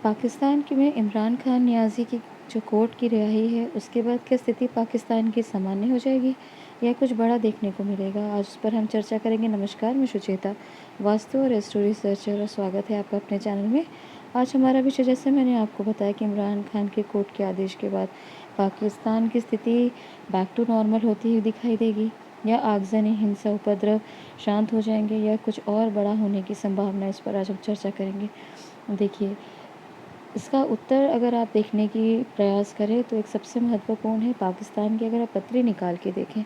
पाकिस्तान की में इमरान खान नियाज़ी की जो कोर्ट की रिहाई है, उसके बाद क्या स्थिति पाकिस्तान की सामान्य हो जाएगी या कुछ बड़ा देखने को मिलेगा? आज उस पर हम चर्चा करेंगे। नमस्कार, मैं सुचेता, वास्तु और एस्ट्रो रिसर्चर, और स्वागत है आपका अपने चैनल में। आज हमारा विषय, जैसे मैंने आपको बताया कि इमरान खान के कोर्ट के आदेश के बाद पाकिस्तान की स्थिति बैक टू नॉर्मल होती हुई दिखाई देगी, या आगजनी, हिंसा, उपद्रव शांत हो जाएंगे, या कुछ और बड़ा होने की संभावना। इस पर आज हम चर्चा करेंगे। देखिए, इसका उत्तर अगर आप देखने की प्रयास करें तो एक सबसे महत्वपूर्ण है पाकिस्तान की। अगर आप पत्री निकाल के देखें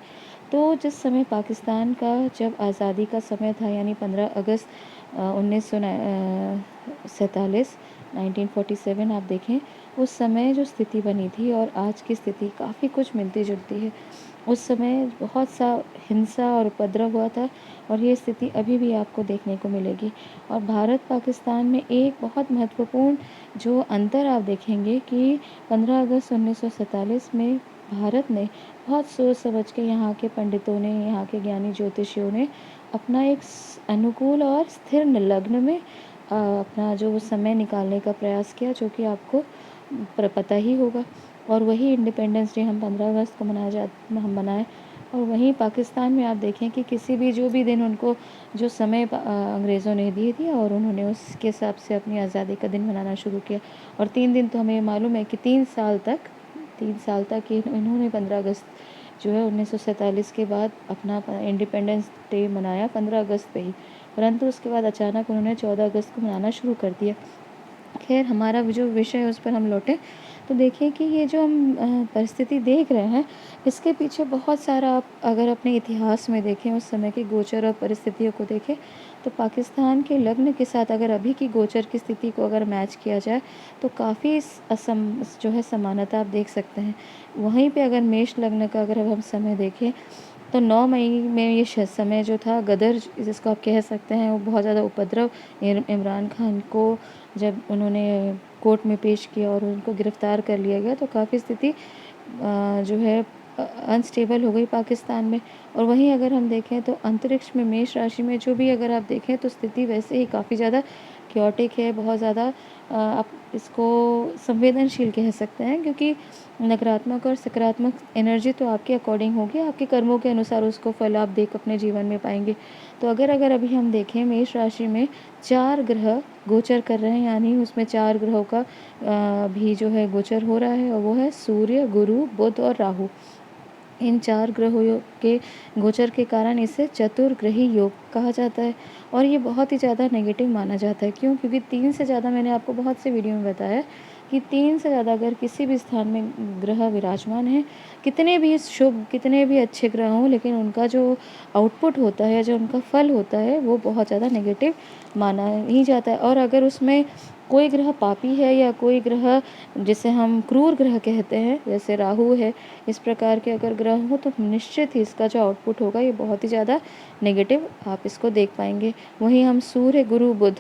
तो जिस समय पाकिस्तान का जब आज़ादी का समय था, यानी 15 अगस्त 1947, 1947 आप देखें, उस समय जो स्थिति बनी थी और आज की स्थिति काफ़ी कुछ मिलती जुलती है। उस समय बहुत सा हिंसा और उपद्रव हुआ था, और ये स्थिति अभी भी आपको देखने को मिलेगी। और भारत पाकिस्तान में एक बहुत महत्वपूर्ण जो अंतर आप देखेंगे कि 15 अगस्त 1947 में भारत ने बहुत सोच समझ के, यहाँ के पंडितों ने, यहाँ के ज्ञानी ज्योतिषियों ने अपना एक अनुकूल और स्थिर लग्न में अपना जो समय निकालने का प्रयास किया, जो कि आपको पता ही होगा। और वही इंडिपेंडेंस डे हम 15 अगस्त को हम मनाएं। और वहीं पाकिस्तान में आप देखें कि किसी भी जो भी दिन उनको जो समय अंग्रेज़ों ने दे दिया, और उन्होंने उसके हिसाब से अपनी आज़ादी का दिन मनाना शुरू किया। और 3 दिन तो हमें मालूम है कि 3 साल तक इन्होंने 15 अगस्त जो है 1947 के बाद अपना इंडिपेंडेंस डे मनाया 15 अगस्त पे ही। परंतु उसके बाद अचानक उन्होंने 14 अगस्त को मनाना शुरू कर दिया। खैर, हमारा जो विषय है उस पर हम लौटें तो देखिए कि ये जो हम परिस्थिति देख रहे हैं, इसके पीछे बहुत सारा, आप अगर अपने इतिहास में देखें, उस समय की गोचर और परिस्थितियों को देखें, तो पाकिस्तान के लग्न के साथ अगर अभी की गोचर की स्थिति को अगर मैच किया जाए तो काफ़ी जो है समानता आप देख सकते हैं। वहीं पे अगर मेष लग्न का अगर हम समय देखें तो 9 मई में ये समय जो था, गदर जिसको आप कह सकते हैं, वो बहुत ज़्यादा उपद्रव इमरान खान को जब उन्होंने कोर्ट में पेश किया और उनको गिरफ़्तार कर लिया गया, तो काफ़ी स्थिति जो है अनस्टेबल हो गई पाकिस्तान में। और वहीं अगर हम देखें तो अंतरिक्ष में मेष राशि में जो भी अगर आप देखें तो स्थिति वैसे ही काफ़ी ज़्यादा क्योटिक है, बहुत ज़्यादा आप इसको संवेदनशील कह सकते हैं, क्योंकि नकारात्मक और सकारात्मक एनर्जी तो आपके अकॉर्डिंग होगी, आपके कर्मों के अनुसार उसको फल आप देख अपने जीवन में पाएंगे। तो अगर अभी हम देखें, मेष राशि में 4 ग्रह गोचर कर रहे हैं, यानी उसमें 4 ग्रहों का भी जो है गोचर हो रहा है, और वो है सूर्य, गुरु, बुध और राहु। इन 4 ग्रहों के गोचर के कारण इसे चतुर्ग्रही योग कहा जाता है, और ये बहुत ही ज़्यादा नेगेटिव माना जाता है। क्यों? क्योंकि 3 से ज़्यादा, मैंने आपको बहुत से वीडियो में बताया कि 3 से ज़्यादा अगर किसी भी स्थान में ग्रह विराजमान हैं, कितने भी शुभ, कितने भी अच्छे ग्रह हों, लेकिन उनका जो आउटपुट होता है, जो उनका फल होता है, वो बहुत ज़्यादा नेगेटिव माना ही जाता है। और अगर उसमें कोई ग्रह पापी है, या कोई ग्रह जिसे हम क्रूर ग्रह कहते हैं, जैसे राहु है, इस प्रकार के अगर ग्रह हो, तो निश्चित ही इसका जो आउटपुट होगा ये बहुत ही ज़्यादा नेगेटिव आप इसको देख पाएंगे। वहीं हम सूर्य, गुरु, बुध,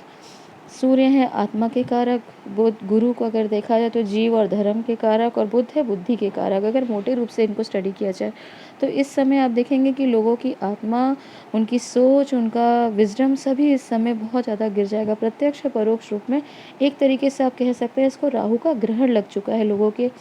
सूर्य है आत्मा के कारक, बुध, गुरु को अगर देखा जाए तो जीव और धर्म के कारक, और बुध है बुद्धि के कारक। अगर मोटे रूप से इनको स्टडी किया जाए तो इस समय आप देखेंगे कि लोगों की आत्मा, उनकी सोच, उनका विजडम सभी इस समय बहुत ज़्यादा गिर जाएगा, प्रत्यक्ष परोक्ष रूप में। एक तरीके से आप कह सकते हैं इसको राहु का ग्रहण लग चुका है लोगों के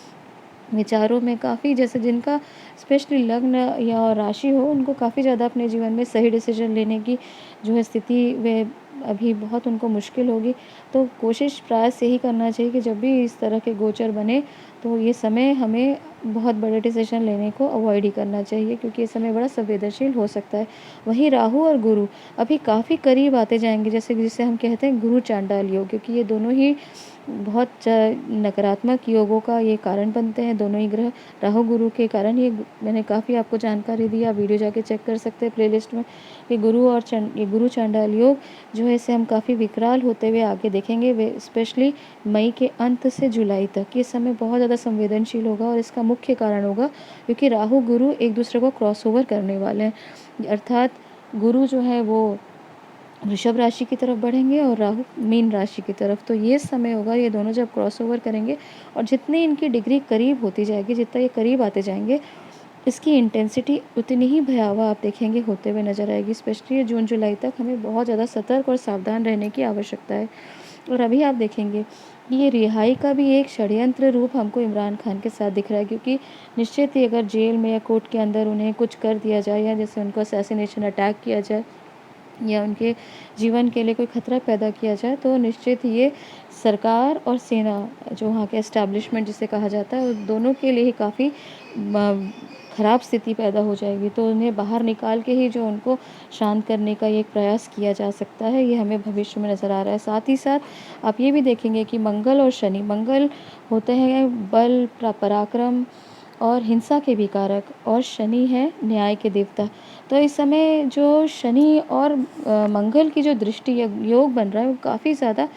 विचारों में। काफ़ी, जैसे जिनका स्पेशली लग्न या राशि हो, उनको काफ़ी ज़्यादा अपने जीवन में सही डिसीजन लेने की जो है स्थिति, वे अभी बहुत उनको मुश्किल होगी। तो कोशिश, प्रयास यही करना चाहिए कि जब भी इस तरह के गोचर बने तो ये समय हमें बहुत बड़े डिसीजन लेने को अवॉइड ही करना चाहिए, क्योंकि ये समय बड़ा संवेदनशील हो सकता है। वहीं राहु और गुरु अभी काफ़ी करीब आते जाएंगे, जैसे जिसे हम कहते हैं गुरु चांडाल योग, क्योंकि ये दोनों ही बहुत नकारात्मक योगों का ये कारण बनते हैं, दोनों ही ग्रह राहु गुरु के कारण। ये मैंने काफ़ी आपको जानकारी दी, आप वीडियो जाके चेक कर सकते हैं प्लेलिस्ट में। ये गुरु चांडाल योग जो है, इसे हम काफ़ी विकराल होते हुए आगे देखेंगे, वे स्पेशली मई के अंत से जुलाई तक। ये समय बहुत ज़्यादा संवेदनशील होगा, और इसका मुख्य कारण होगा क्योंकि राहु गुरु एक दूसरे को क्रॉस ओवर करने वाले हैं, अर्थात गुरु जो है वो वृषभ राशि की तरफ बढ़ेंगे और राहु मीन राशि की तरफ। तो ये समय होगा, ये दोनों जब क्रॉस ओवर करेंगे, और जितनी इनकी डिग्री करीब होती जाएगी, जितना ये करीब आते जाएंगे, इसकी इंटेंसिटी उतनी ही भयावह आप देखेंगे होते हुए नजर आएगी। स्पेशली जून जुलाई तक हमें बहुत ज़्यादा सतर्क और सावधान रहने की आवश्यकता है। और अभी आप देखेंगे ये रिहाई का भी एक षड्यंत्र रूप हमको इमरान खान के साथ दिख रहा है, क्योंकि निश्चित ही अगर जेल में या कोर्ट के अंदर उन्हें कुछ कर दिया जाए या जैसे उनको असैसिनेशन अटैक किया जाए या उनके जीवन के लिए कोई खतरा पैदा किया जाए, तो निश्चित ही ये सरकार और सेना, जो वहाँ के एस्टैब्लिशमेंट जिसे कहा जाता है, उन दोनों के लिए ही काफ़ी ख़राब स्थिति पैदा हो जाएगी। तो उन्हें बाहर निकाल के ही जो उनको शांत करने का ये एक प्रयास किया जा सकता है, ये हमें भविष्य में नज़र आ रहा है। साथ ही साथ आप ये भी देखेंगे कि मंगल और शनि, मंगल होते हैं बल, पराक्रम और हिंसा के भी कारक, और शनि है न्याय के देवता। तो इस समय जो शनि और मंगल की जो दृष्टि योग बन रहा है, वो काफ़ी ज़्यादा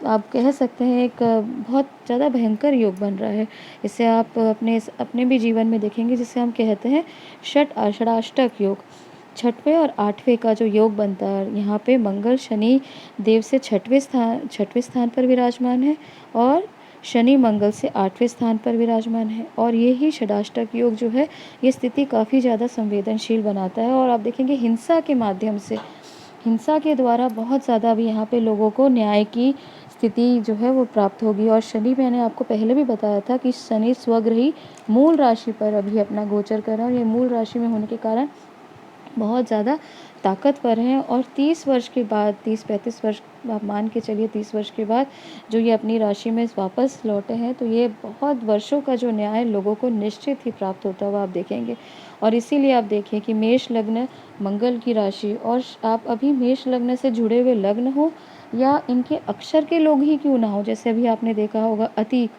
आप कह सकते हैं एक बहुत ज़्यादा भयंकर योग बन रहा है। इसे आप अपने भी जीवन में देखेंगे, जिसे हम कहते हैं षडाष्टक योग। छठवें और आठवें का जो योग बनता है, यहाँ पे मंगल शनि देव से छठवें स्थान पर विराजमान है और शनि मंगल से आठवें स्थान पर विराजमान है, और ये ही षडाष्टक योग जो है, ये स्थिति काफ़ी ज़्यादा संवेदनशील बनाता है। और आप देखेंगे हिंसा के माध्यम से, हिंसा के द्वारा बहुत ज़्यादा अभी यहाँ पे लोगों को न्याय की स्थिति जो है वो प्राप्त होगी। और शनि, मैंने आपको पहले भी बताया था कि शनि स्वग्रही मूल राशि पर अभी अपना गोचर कर रहा है, और ये मूल राशि में होने के कारण बहुत ज़्यादा ताकतवर हैं। और 30 वर्ष के बाद, 30-35 वर्ष आप मान के चलिए, 30 वर्ष के बाद जो ये अपनी राशि में वापस लौटे हैं, तो ये बहुत वर्षों का जो न्याय लोगों को निश्चित ही प्राप्त होता हुआ आप देखेंगे। और इसीलिए आप देखिए कि मेष लग्न मंगल की राशि, और आप अभी मेष लग्न से जुड़े हुए लग्न हो या इनके अक्षर के लोग ही क्यों ना हो, जैसे अभी आपने देखा होगा अतीक,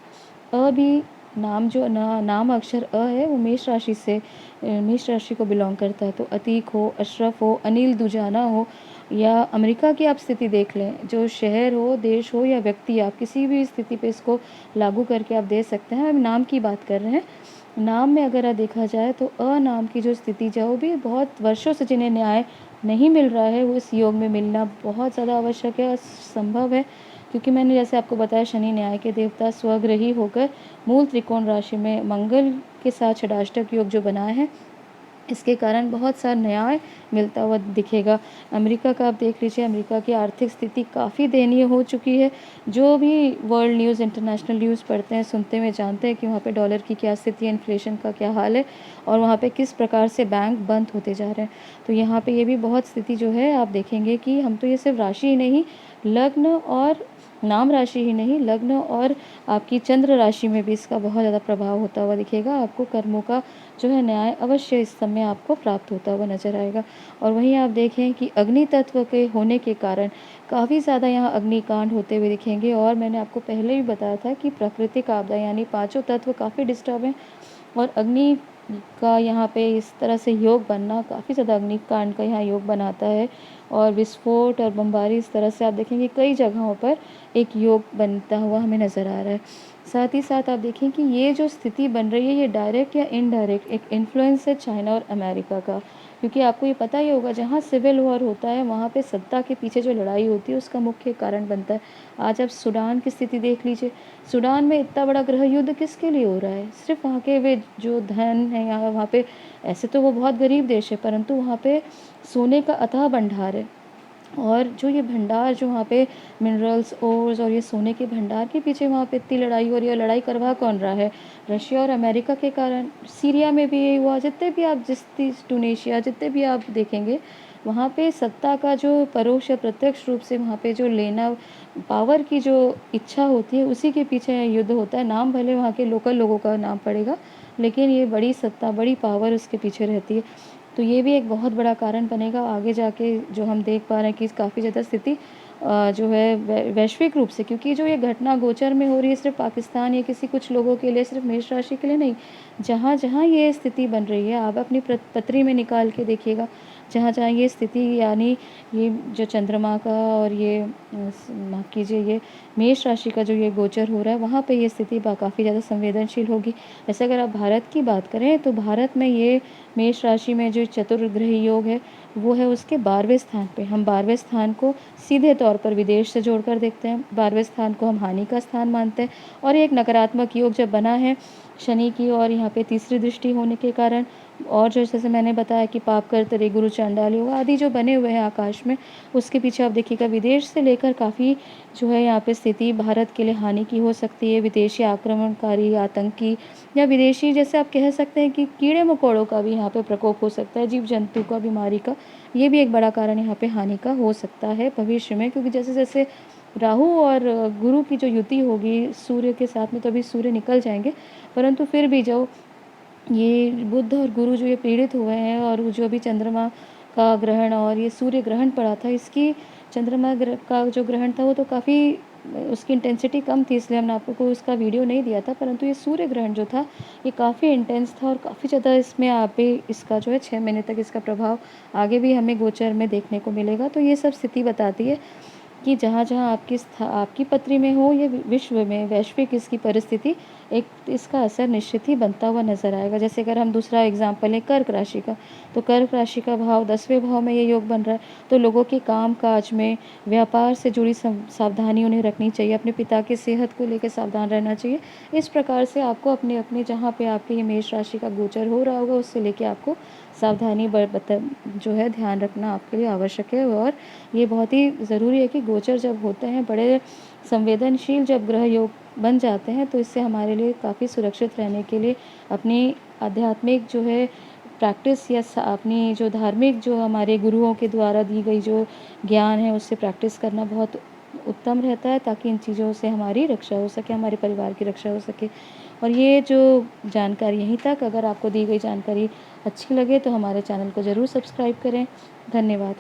भी नाम, जो नाम अक्षर है, वो मेष राशि को बिलोंग करता है। तो अतीक हो, अशरफ हो, अनिल दुजाना हो, या अमेरिका की आप स्थिति देख लें, जो शहर हो, देश हो या व्यक्ति, आप किसी भी स्थिति पे इसको लागू करके आप दे सकते हैं। हम नाम की बात कर रहे हैं। नाम में अगर देखा जाए तो नाम की जो स्थिति जो भी बहुत वर्षों से जिन्हें न्याय नहीं मिल रहा है, वो इस योग में मिलना बहुत ज़्यादा आवश्यक है और संभव है। क्योंकि मैंने जैसे आपको बताया, शनि न्याय के देवता स्वग्रही होकर मूल त्रिकोण राशि में मंगल के साथ षडाष्टक योग जो बना है, इसके कारण बहुत सा न्याय मिलता हुआ दिखेगा। अमेरिका का आप देख लीजिए, अमेरिका की आर्थिक स्थिति काफ़ी दयनीय हो चुकी है। जो भी वर्ल्ड न्यूज़, इंटरनेशनल न्यूज़ पढ़ते हैं, सुनते हैं, जानते हैं कि वहाँ पे डॉलर की क्या स्थिति है, इन्फ्लेशन का क्या हाल है, और वहाँ पे किस प्रकार से बैंक बंद होते जा रहे हैं। तो यहाँ पे ये भी बहुत स्थिति जो है, आप देखेंगे कि हम तो ये सिर्फ राशि ही नहीं, लग्न और नाम राशि ही नहीं, लग्न और आपकी चंद्र राशि में भी इसका बहुत ज़्यादा प्रभाव होता हुआ दिखेगा। आपको कर्मों का जो है न्याय अवश्य इस समय आपको प्राप्त होता हुआ नजर आएगा। और वहीं आप देखें कि अग्नि तत्व के होने के कारण काफ़ी ज़्यादा यहाँ अग्निकांड होते हुए दिखेंगे। और मैंने आपको पहले भी बताया था कि प्राकृतिक आपदा यानी पांचों तत्व काफ़ी डिस्टर्ब हैं, और अग्नि का यहाँ पे इस तरह से योग बनना काफ़ी ज़्यादा अग्निकांड का यहाँ योग बनाता है। और विस्फोट और बमबारी, इस तरह से आप देखेंगे कई जगहों पर एक योग बनता हुआ हमें नज़र आ रहा है। साथ ही साथ आप देखें कि ये जो स्थिति बन रही है, ये डायरेक्ट या इनडायरेक्ट एक इन्फ्लुएंस है चाइना और अमेरिका का। क्योंकि आपको ये पता ही होगा, जहाँ सिविल वॉर होता है, वहाँ पे सत्ता के पीछे जो लड़ाई होती है, उसका मुख्य कारण बनता है। आज आप सूडान की स्थिति देख लीजिए। सूडान में इतना बड़ा गृह युद्ध किसके लिए हो रहा है? सिर्फ वहाँ के वे जो धन है, यहाँ वहाँ पे, ऐसे तो वो बहुत गरीब देश है, परंतु वहाँ पे सोने का अथाह भंडार है। और जो ये भंडार, जो वहाँ पे मिनरल्स, ओर्स और ये सोने के भंडार के पीछे वहाँ पे इतनी लड़ाई हो रही है, और लड़ाई करवा कौन रहा है? रशिया और अमेरिका के कारण। सीरिया में भी यही हुआ। जितने भी आप टूनेशिया, जितने भी आप देखेंगे, वहाँ पे सत्ता का जो परोक्ष या प्रत्यक्ष रूप से वहाँ पे जो लेना, पावर की जो इच्छा होती है, उसी के पीछे युद्ध होता है। नाम भले वहाँ के लोकल लोगों का नाम पड़ेगा, लेकिन ये बड़ी सत्ता, बड़ी पावर उसके पीछे रहती है। तो ये भी एक बहुत बड़ा कारण बनेगा आगे जाके, जो हम देख पा रहे हैं कि काफ़ी ज़्यादा स्थिति जो है वैश्विक रूप से, क्योंकि जो ये घटना गोचर में हो रही है, सिर्फ पाकिस्तान या किसी कुछ लोगों के लिए, सिर्फ मेष राशि के लिए नहीं, जहाँ जहाँ ये स्थिति बन रही है, आप अपनी पत्री में निकाल के देखिएगा, जहाँ जहाँ ये स्थिति, यानी ये जो चंद्रमा का और ये माफ़ कीजिए, ये मेष राशि का जो ये गोचर हो रहा है, वहाँ पे ये स्थिति काफ़ी ज़्यादा संवेदनशील होगी। जैसे अगर आप भारत की बात करें, तो भारत में ये मेष राशि में जो चतुर्ग्रही योग है, वो है उसके 12वें स्थान पे। हम 12वें स्थान को सीधे तौर पर विदेश से जोड़कर देखते हैं। 12वें स्थान को हम हानि का स्थान मानते हैं, और एक नकारात्मक योग जब बना है शनि की और यहाँ पे तीसरी दृष्टि होने के कारण, और जो जैसे मैंने बताया कि पाप करते रहे गुरु चांडाल योग आदि जो बने हुए हैं आकाश में, उसके पीछे आप देखिएगा विदेश से लेकर काफ़ी जो है यहाँ पे स्थिति भारत के लिए हानि की हो सकती है। विदेशी आक्रमणकारी, आतंकी या विदेशी जैसे आप कह सकते हैं कि कीड़े-मकोड़ों का भी यहाँ पे प्रकोप हो सकता है, जीव-जंतु का, बीमारी का। ये भी एक बड़ा कारण यहाँ पे हानि का हो सकता है भविष्य में, क्योंकि जैसे-जैसे राहु और गुरु की जो युति होगी सूर्य के साथ में, तो अभी सूर्य निकल जाएँगे, परंतु फिर भी जो ये बुध और गुरु जो ये पीड़ित हुए हैं, और वो जो अभी चंद्रमा का ग्रहण और ये सूर्य ग्रहण पड़ा था, इसकी चंद्रमा का जो ग्रहण था वो तो काफ़ी उसकी इंटेंसिटी कम थी, इसलिए हमने आपको उसका वीडियो नहीं दिया था, परंतु ये सूर्य ग्रहण जो था ये काफ़ी इंटेंस था और काफ़ी ज़्यादा इसमें आप भी इसका जो है 6 महीने तक इसका प्रभाव आगे भी हमें गोचर में देखने को मिलेगा। तो ये सब स्थिति बताती है कि जहाँ-जहाँ आपकी पत्री में हो, ये विश्व में वैश्विक इसकी परिस्थिति, एक इसका असर निश्चित ही बनता हुआ नज़र आएगा। जैसे अगर हम दूसरा एग्ज़ाम्पल लें कर्क राशि का, तो कर्क राशि का भाव 10वें भाव में ये योग बन रहा है, तो लोगों के काम-काज में, व्यापार से जुड़ी सावधानी उन्हें रखनी चाहिए, अपने पिता की सेहत को लेके सावधान रहना चाहिए। इस प्रकार से आपको अपने-अपने जहाँ पे आपके ये मेष राशि का गोचर हो रहा होगा, उससे लेके आपको सावधानी जो है ध्यान रखना आपके लिए आवश्यक है। और ये बहुत ही ज़रूरी है कि गोचर जब होते हैं, बड़े संवेदनशील जब ग्रह योग बन जाते हैं, तो इससे हमारे लिए काफ़ी सुरक्षित रहने के लिए अपनी आध्यात्मिक जो है प्रैक्टिस या अपनी जो धार्मिक जो हमारे गुरुओं के द्वारा दी गई जो ज्ञान है, उससे प्रैक्टिस करना बहुत उत्तम रहता है, ताकि इन चीज़ों से हमारी रक्षा हो सके, हमारे परिवार की रक्षा हो सके। और ये जो जानकारी यहीं तक, अगर आपको दी गई जानकारी अच्छी लगे तो हमारे चैनल को ज़रूर सब्सक्राइब करें। धन्यवाद।